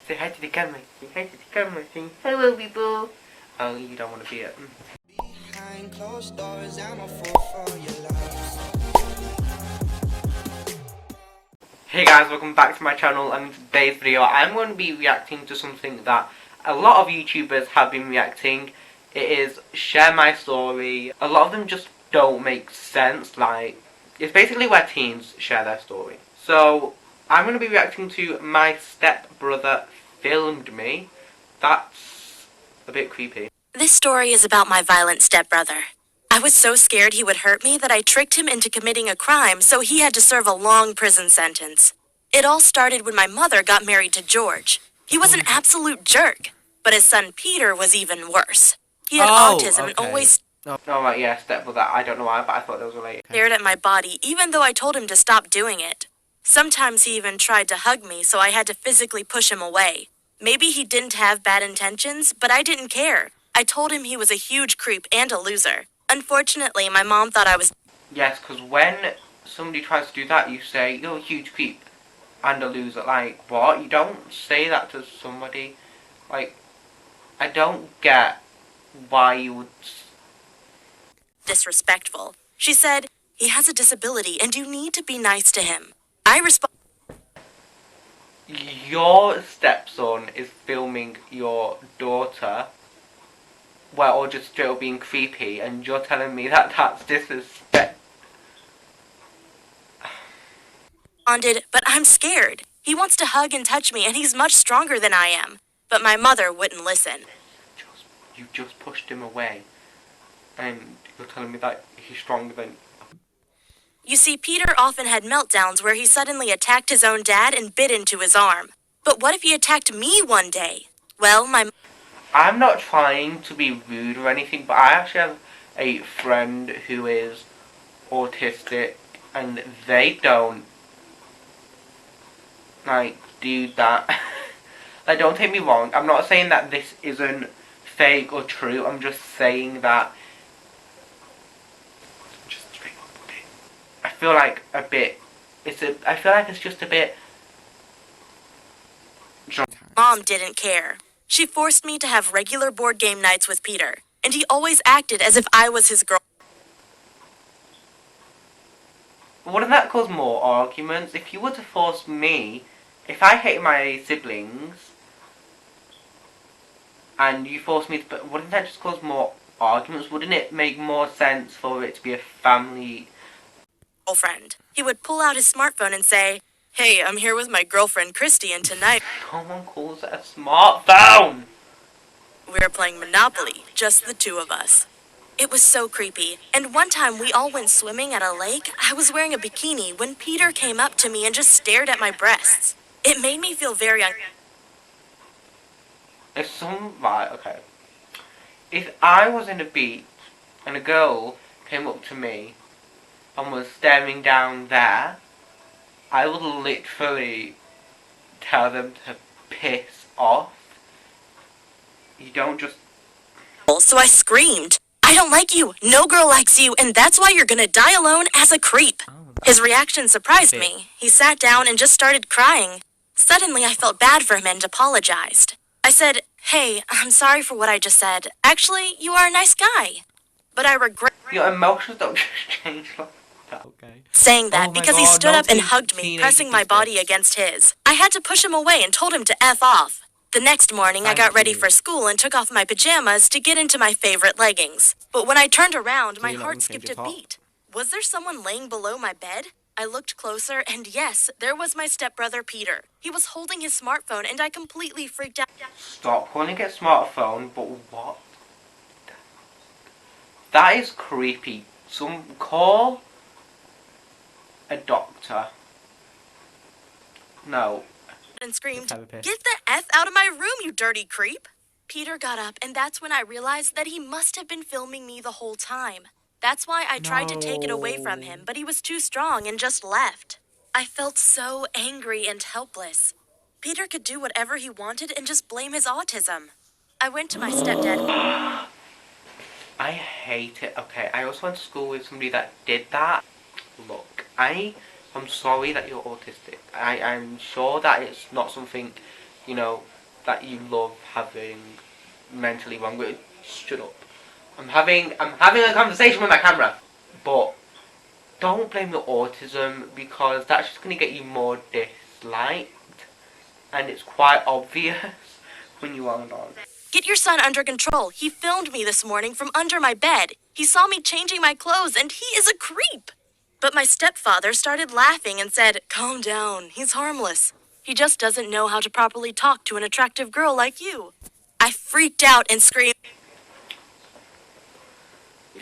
Say hi to the camera. Say hi to the camera. Say hello, people. Oh, you don't want to be it. Behind closed doors, I'm a fool for your love. Hey guys, welcome back to my channel, and in today's video I'm going to be reacting to something that a lot of YouTubers have been reacting. It is Share My Story. A lot of them just don't make sense. Like, it's basically where teens share their story. So I'm going to be reacting to My Stepbrother Filmed Me. That's a bit creepy. This story is about my violent stepbrother. I was so scared he would hurt me that I tricked him into committing a crime, so he had to serve a long prison sentence. It all started when my mother got married to George. He was an absolute jerk, but his son Peter was even worse. He had autism and always Right, yeah, stepbrother. I don't know why, but I thought those were related. stared at my body, even though I told him to stop doing it. Sometimes he even tried to hug me, so I had to physically push him away. Maybe he didn't have bad intentions, but I didn't care. I told him he was a huge creep and a loser. Unfortunately, my mom thought I was... Yes, because when somebody tries to do that, you say, you're a huge creep and a loser. Like, what? You don't say that to somebody. Like, I don't get why you would... disrespectful. She said, he has a disability and you need to be nice to him. I responded... Your stepson is filming your daughter, well, or just straight up being creepy, and you're telling me that that's disrespect. But I'm scared. He wants to hug and touch me and he's much stronger than I am. But my mother wouldn't listen. You just pushed him away, and you're telling me that he's stronger than... You see, Peter often had meltdowns where he suddenly attacked his own dad and bit into his arm. But what if he attacked me one day? Well, I'm not trying to be rude or anything, but I actually have a friend who is autistic, and they don't, like, do that. Like, don't take me wrong, I'm not saying that this isn't fake or true, I'm just saying that I feel like a bit, I feel like it's just a bit... Mom didn't care. She forced me to have regular board game nights with Peter, and he always acted as if I was his girl. Wouldn't that cause more arguments? If you were to force me, if I hate my siblings, and you force me to, wouldn't that just cause more arguments? Wouldn't it make more sense for it to be a family... Girlfriend. He would pull out his smartphone and say, "Hey, I'm here with my girlfriend Christy, and tonight No one calls it a smartphone! we're playing Monopoly, just the two of us." It was so creepy, and one time we all went swimming at a lake. I was wearing a bikini when Peter came up to me and just stared at my breasts. It made me feel very Right, okay. If I was in a beach and a girl came up to me and was staring down there, I would literally tell them to piss off. You don't just... So I screamed, "I don't like you, no girl likes you, and that's why you're gonna die alone as a creep." His reaction surprised me. He sat down and just started crying. Suddenly I felt bad for him and apologized. I said, "Hey, I'm sorry for what I just said. Actually, you are a nice guy." But I regret Your emotions don't just change like that, okay? saying that Oh my because he God, stood no up and hugged me, teenage pressing my does body this. against his. I had to push him away and told him to F off. The next morning, I got ready for school and took off my pajamas to get into my favorite leggings. But when I turned around, my heart skipped a beat. Was there someone laying below my bed? I looked closer, and yes, there was my stepbrother Peter. He was holding his smartphone, and I completely freaked out. Stop calling it smartphone, but what? That is creepy. Call a doctor. No. And screamed, "Get the F out of my room, you dirty creep!" Peter got up, and that's when I realized that he must have been filming me the whole time. That's why I tried to take it away from him, but he was too strong and just left. I felt so angry and helpless. Peter could do whatever he wanted and just blame his autism. I went to my stepdad. I hate it. Okay, I also went to school with somebody that did that. Look, I'm sorry that you're autistic. I'm sure that it's not something, you know, that you love having mentally wrong. Shut up. I'm having a conversation with my camera. But don't blame your autism, because that's just going to get you more disliked. And it's quite obvious when you are not. Get your son under control. He filmed me this morning from under my bed. He saw me changing my clothes, and he is a creep. But my stepfather started laughing and said, "Calm down, he's harmless. He just doesn't know how to properly talk to an attractive girl like you." I freaked out and screamed.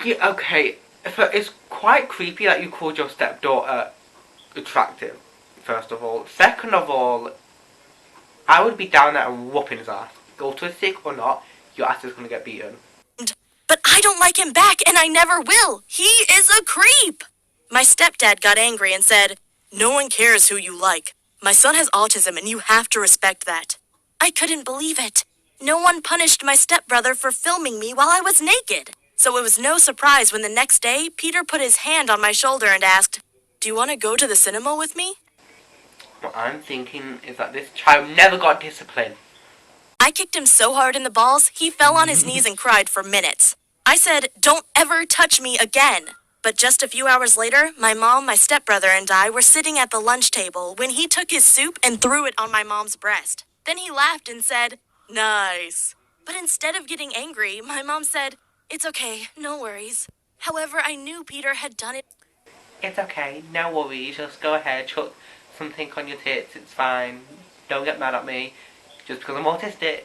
Yeah, okay, so it's quite creepy that you called your stepdaughter attractive, first of all. Second of all, I would be down there and whooping his ass. Autistic or not, your ass is going to get beaten. But I don't like him back, and I never will. He is a creep. My stepdad got angry and said, "No one cares who you like. My son has autism, and you have to respect that." I couldn't believe it. No one punished my stepbrother for filming me while I was naked. So it was no surprise when the next day, Peter put his hand on my shoulder and asked, "Do you want to go to the cinema with me?" What I'm thinking is that this child never got disciplined. I kicked him so hard in the balls, he fell on his knees and cried for minutes. I said, "Don't ever touch me again." But just a few hours later, my mom, my stepbrother, and I were sitting at the lunch table when he took his soup and threw it on my mom's breast. Then he laughed and said, "Nice." But instead of getting angry, my mom said, "It's okay, no worries." However, I knew Peter had done it. It's okay, no worries, just go ahead, chuck something on your tits, it's fine. Don't get mad at me, just because I'm autistic.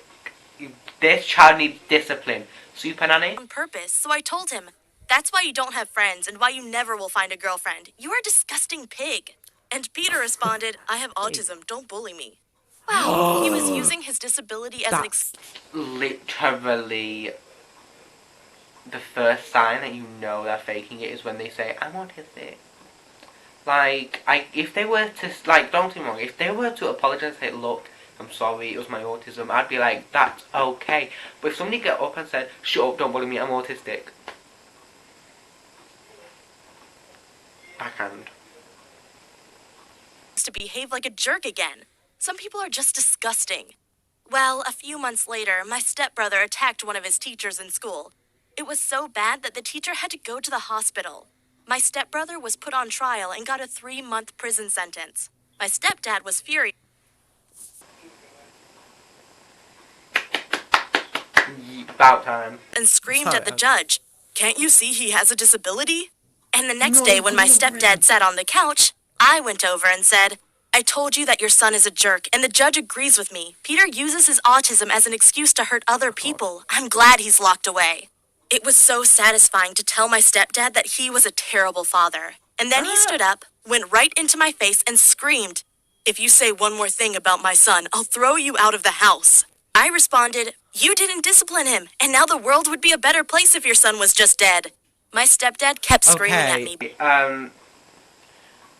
This child needs discipline. Super nanny? On purpose, so I told him, "That's why you don't have friends and why you never will find a girlfriend. You are a disgusting pig." And Peter responded, "I have autism, don't bully me." Wow, he was using his disability as That's literally the first sign that you know they're faking it, is when they say, "I'm autistic." Like, if they were to, like, don't get me wrong, if they were to apologize and say, "Look, I'm sorry, it was my autism," I'd be like, that's okay. But if somebody get up and said, "Shut up, don't bully me, I'm autistic," backhand. to behave like a jerk again. Some people are just disgusting. Well, a few months later, my stepbrother attacked one of his teachers in school. It was so bad that the teacher had to go to the hospital. My stepbrother was put on trial and got a 3-month prison sentence. My stepdad was furious About time. and screamed at the judge, "Can't you see he has a disability?" And the next day, when my stepdad sat on the couch, I went over and said, "I told you that your son is a jerk, and the judge agrees with me. Peter uses his autism as an excuse to hurt other people. I'm glad he's locked away." It was so satisfying to tell my stepdad that he was a terrible father. And then he stood up, went right into my face, and screamed, "If you say one more thing about my son, I'll throw you out of the house." I responded, "You didn't discipline him, and now the world would be a better place if your son was just dead." My stepdad kept screaming at me.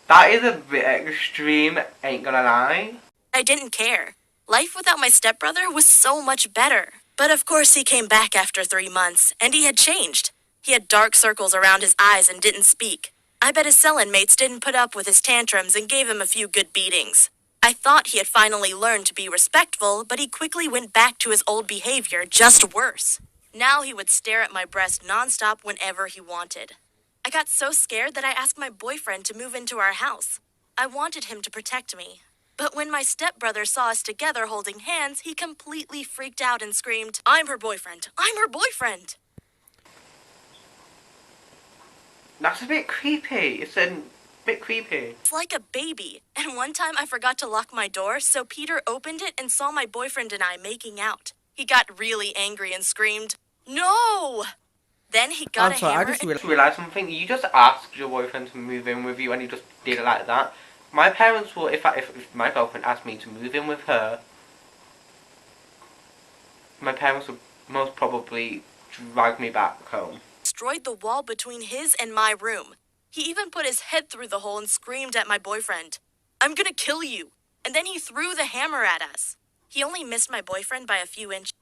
That is a bit extreme, ain't gonna lie. I didn't care. Life without my stepbrother was so much better. But of course he came back after 3 months, and he had changed. He had dark circles around his eyes and didn't speak. I bet his cell inmates didn't put up with his tantrums and gave him a few good beatings. I thought he had finally learned to be respectful, but he quickly went back to his old behavior, just worse. Now he would stare at my breast nonstop whenever he wanted. I got so scared that I asked my boyfriend to move into our house. I wanted him to protect me. But when my stepbrother saw us together holding hands, he completely freaked out and screamed, "I'm her boyfriend! I'm her boyfriend!" That's a bit creepy. It's a bit creepy. It's like a baby. And one time I forgot to lock my door, so Peter opened it and saw my boyfriend and I making out. He got really angry and screamed, "No!" Then he got a hammer. I just realised something. You just asked your boyfriend to move in with you, and you just did it like that. My parents will, if my girlfriend asked me to move in with her, my parents would most probably drag me back home. Destroyed the wall between his and my room. He even put his head through the hole and screamed at my boyfriend, "I'm gonna kill you." And then he threw the hammer at us. He only missed my boyfriend by a few inches.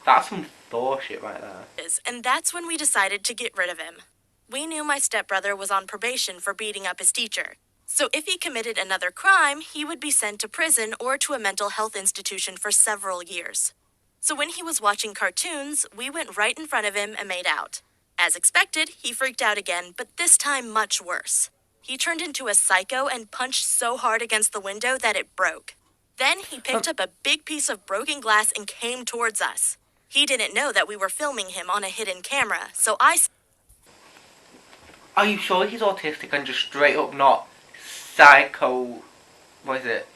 That's some Thor shit right there. And that's when we decided to get rid of him. We knew my stepbrother was on probation for beating up his teacher. So if he committed another crime, he would be sent to prison or to a mental health institution for several years. So when he was watching cartoons, we went right in front of him and made out. As expected, he freaked out again, but this time much worse. He turned into a psycho and punched so hard against the window that it broke. Then he picked up a big piece of broken glass and came towards us. He didn't know that we were filming him on a hidden camera, so Are you sure he's autistic and just straight up not psycho... What is it?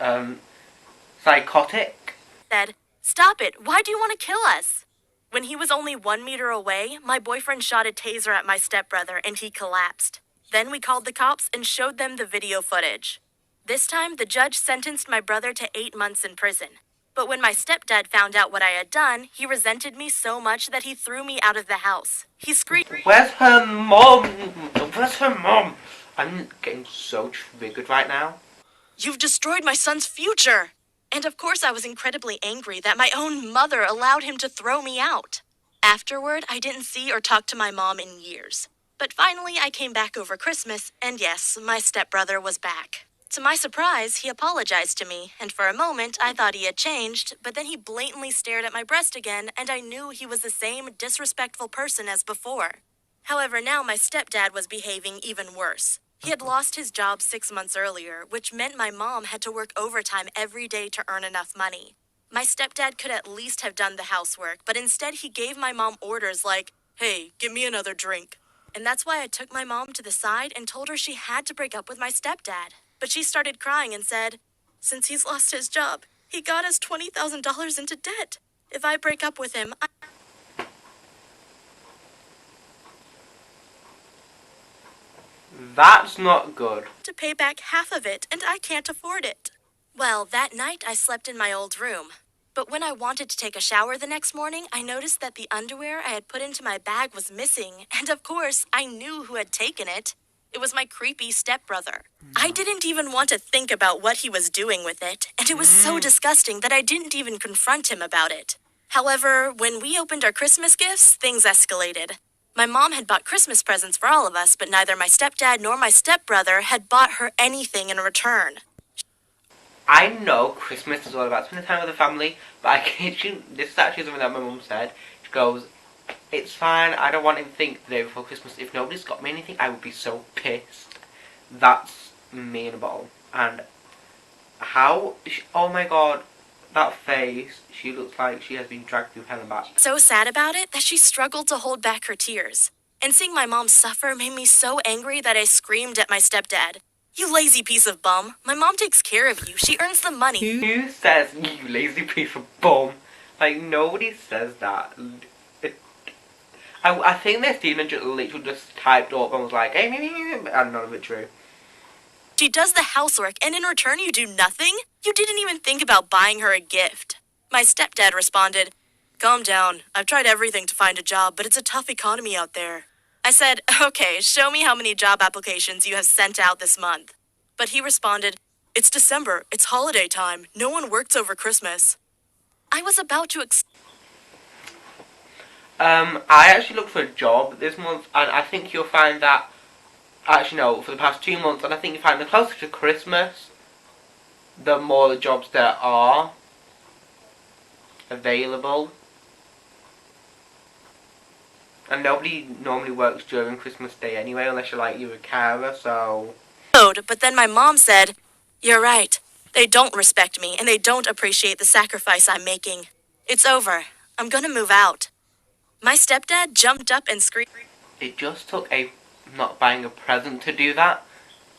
Psychotic? said, "Stop it, why do you want to kill us?" When he was only 1 meter away, my boyfriend shot a taser at my stepbrother and he collapsed. Then we called the cops and showed them the video footage. This time, the judge sentenced my brother to 8 months in prison. But when my stepdad found out what I had done, he resented me so much that he threw me out of the house. He screamed, Where's her mom? Where's her mom? I'm getting so triggered right now. "You've destroyed my son's future!" And of course I was incredibly angry that my own mother allowed him to throw me out. Afterward, I didn't see or talk to my mom in years. But finally, I came back over Christmas, and yes, my stepbrother was back. To my surprise, he apologized to me, and for a moment, I thought he had changed, but then he blatantly stared at my breast again, and I knew he was the same disrespectful person as before. However, now my stepdad was behaving even worse. He had lost his job 6 months earlier, which meant my mom had to work overtime every day to earn enough money. My stepdad could at least have done the housework, but instead he gave my mom orders like, "Hey, give me another drink." And that's why I took my mom to the side and told her she had to break up with my stepdad. But she started crying and said, "Since he's lost his job, he got us $20,000 into debt. If I break up with him, That's not good. to pay back half of it, and I can't afford it." Well, that night I slept in my old room. But when I wanted to take a shower the next morning, I noticed that the underwear I had put into my bag was missing, and of course, I knew who had taken it. It was my creepy stepbrother. I didn't even want to think about what he was doing with it, and it was so disgusting that I didn't even confront him about it. However, when we opened our Christmas gifts, things escalated. My mom had bought Christmas presents for all of us, but neither my stepdad nor my stepbrother had bought her anything in return. I know Christmas is all about spending time with the family, but I kid you, this is actually something that my mum said. She goes, "It's fine, I don't want anything the day before Christmas. If nobody's got me anything, I would be so pissed." That's me in a bottle. And oh my god, that face, she looks like she has been dragged through hell and back. So sad about it that she struggled to hold back her tears. And seeing my mom suffer made me so angry that I screamed at my stepdad. "You lazy piece of bum. My mom takes care of you. She earns the money." Who says, "You lazy piece of bum"? Like, nobody says that. I think this demon just literally just typed up and was like, "Hey, and none of it true. "She does the housework, and in return you do nothing? You didn't even think about buying her a gift." My stepdad responded, "Calm down. I've tried everything to find a job, but it's a tough economy out there." I said, "Okay, show me how many job applications you have sent out this month." But he responded, "It's December. It's holiday time. No one works over Christmas." I was about to I actually looked for a job this month, and I think you'll find that, actually no, for the past 2 months, and I think you find the closer to Christmas, the more the jobs there are available. And nobody normally works during Christmas Day anyway, unless you're a carer, so... But then my mom said, "You're right. They don't respect me, and they don't appreciate the sacrifice I'm making. It's over. I'm gonna move out." My stepdad jumped up and screamed. It just took a not buying a present to do that.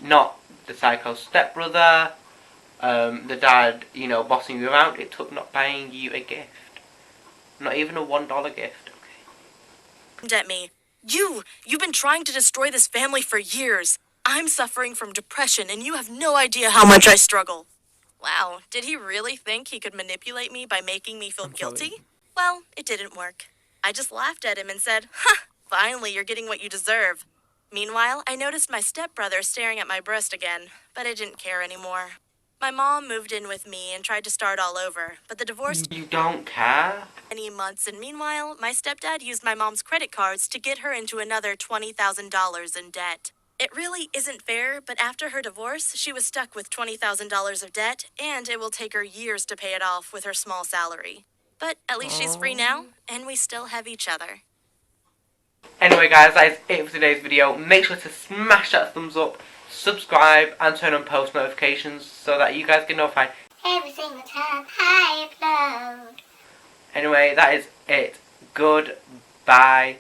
Not the psycho stepbrother, the dad, bossing you around. It took not buying you a gift. Not even a $1 gift. Okay. At me. You've been trying to destroy this family for years. I'm suffering from depression, and you have no idea how much I struggle. Wow, did he really think he could manipulate me by making me feel guilty? Well, it didn't work. I just laughed at him and said, "Ha! Finally, you're getting what you deserve." Meanwhile, I noticed my stepbrother staring at my breast again, but I didn't care anymore. My mom moved in with me and tried to start all over, but the divorce You don't care? many months, and meanwhile, my stepdad used my mom's credit cards to get her into another $20,000 in debt. It really isn't fair, but after her divorce, she was stuck with $20,000 of debt, and it will take her years to pay it off with her small salary. But at least she's free now, and we still have each other. Anyway guys, that is it for today's video. Make sure to smash that thumbs up, subscribe and turn on post notifications so that you guys get notified every single time I upload. Anyway, that is it. Goodbye.